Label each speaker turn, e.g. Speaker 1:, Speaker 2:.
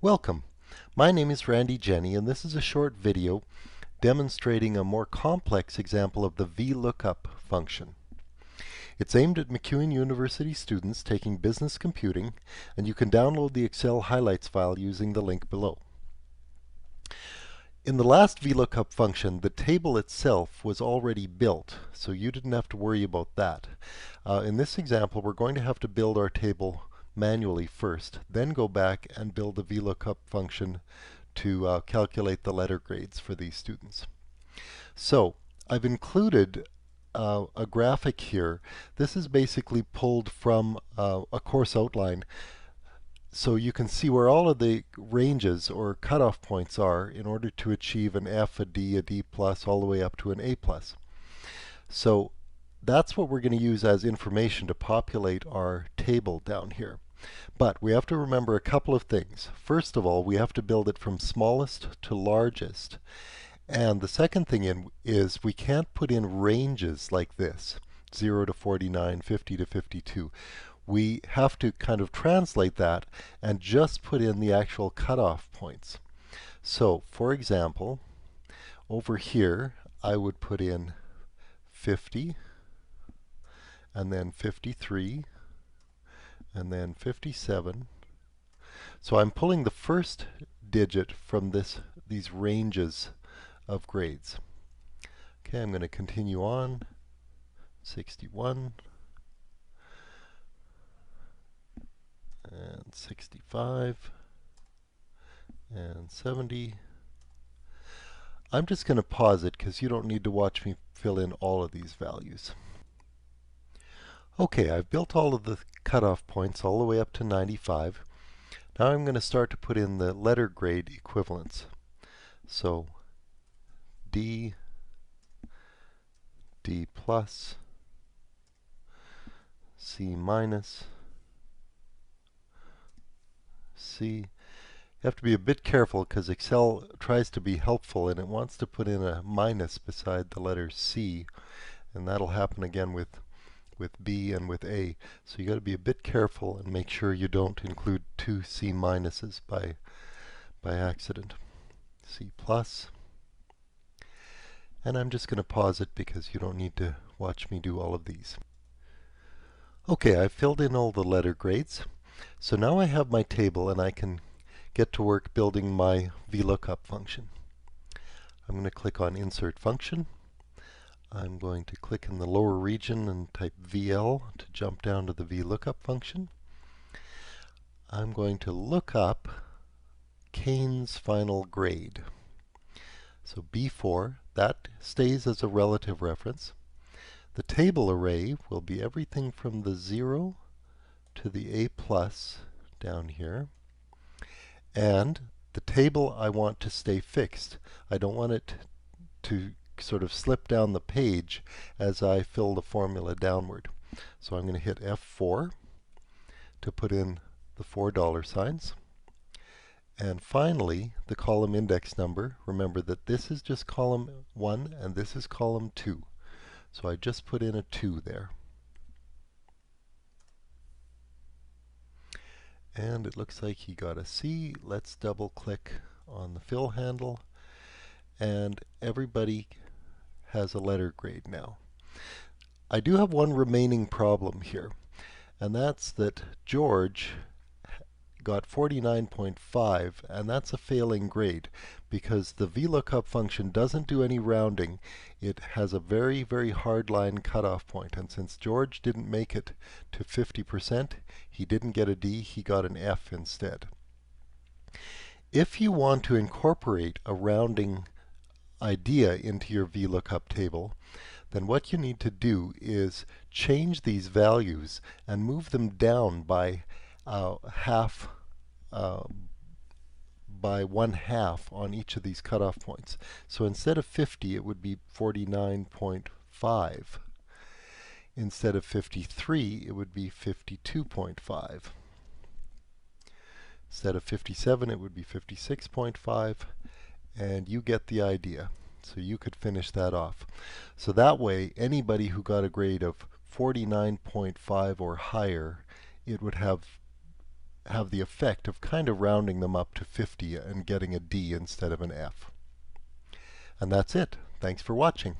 Speaker 1: Welcome. My name is Randy Jenny, and this is a short video demonstrating a more complex example of the VLOOKUP function. It's aimed at MacEwan University students taking business computing, and you can download the Excel highlights file using the link below. In the last VLOOKUP function, the table itself was already built, so you didn't have to worry about that. In this example, we're going to have to build our table manually first, then go back and build the VLOOKUP function to calculate the letter grades for these students. So I've included a graphic here. This is basically pulled from a course outline, so you can see where all of the ranges or cutoff points are in order to achieve an F, a D plus, all the way up to an A plus. So that's what we're going to use as information to populate our table down here. But we have to remember a couple of things. First of all, we have to build it from smallest to largest. And the second thing is we can't put in ranges like this, 0 to 49, 50 to 52. We have to kind of translate that and just put in the actual cutoff points. So, for example, over here, I would put in 50, and then 53, and then 57. So I'm pulling the first digit from these ranges of grades. Okay, I'm going to continue on. 61, and 65, and 70. I'm just going to pause it because you don't need to watch me fill in all of these values. Okay, I've built all of the cutoff points all the way up to 95. Now I'm going to start to put in the letter grade equivalents. So D, D plus, C minus, C. You have to be a bit careful because Excel tries to be helpful and it wants to put in a minus beside the letter C, and that'll happen again with B and with A. So you got to be a bit careful and make sure you don't include two C minuses by accident. C plus. And I'm just going to pause it because you don't need to watch me do all of these. Okay, I've filled in all the letter grades. So now I have my table and I can get to work building my VLOOKUP function. I'm going to click on Insert Function. I'm going to click in the lower region and type VL to jump down to the VLOOKUP function. I'm going to look up Kane's final grade. So B4, that stays as a relative reference. The table array will be everything from the 0 to the A plus down here. And the table I want to stay fixed. I don't want it to sort of slip down the page as I fill the formula downward. So I'm going to hit F4 to put in the $4 signs. And finally, the column index number. Remember that this is just column 1 and this is column 2. So I just put in a 2 there. And it looks like he got a C. Let's double click on the fill handle. And everybody has a letter grade now. I do have one remaining problem here, and that's that George got 49.5, and that's a failing grade because the VLOOKUP function doesn't do any rounding. It has a very, very hard line cutoff point, and since George didn't make it to 50%, he didn't get a D, he got an F instead. If you want to incorporate a rounding idea into your VLOOKUP table, then what you need to do is change these values and move them down by by 1/2 on each of these cutoff points. So instead of 50, it would be 49.5. Instead of 53, it would be 52.5. Instead of 57, it would be 56.5. And you get the idea. So you could finish that off. So that way, anybody who got a grade of 49.5 or higher, it would have have the effect of kind of rounding them up to 50 and getting a D instead of an F. And that's it. Thanks for watching.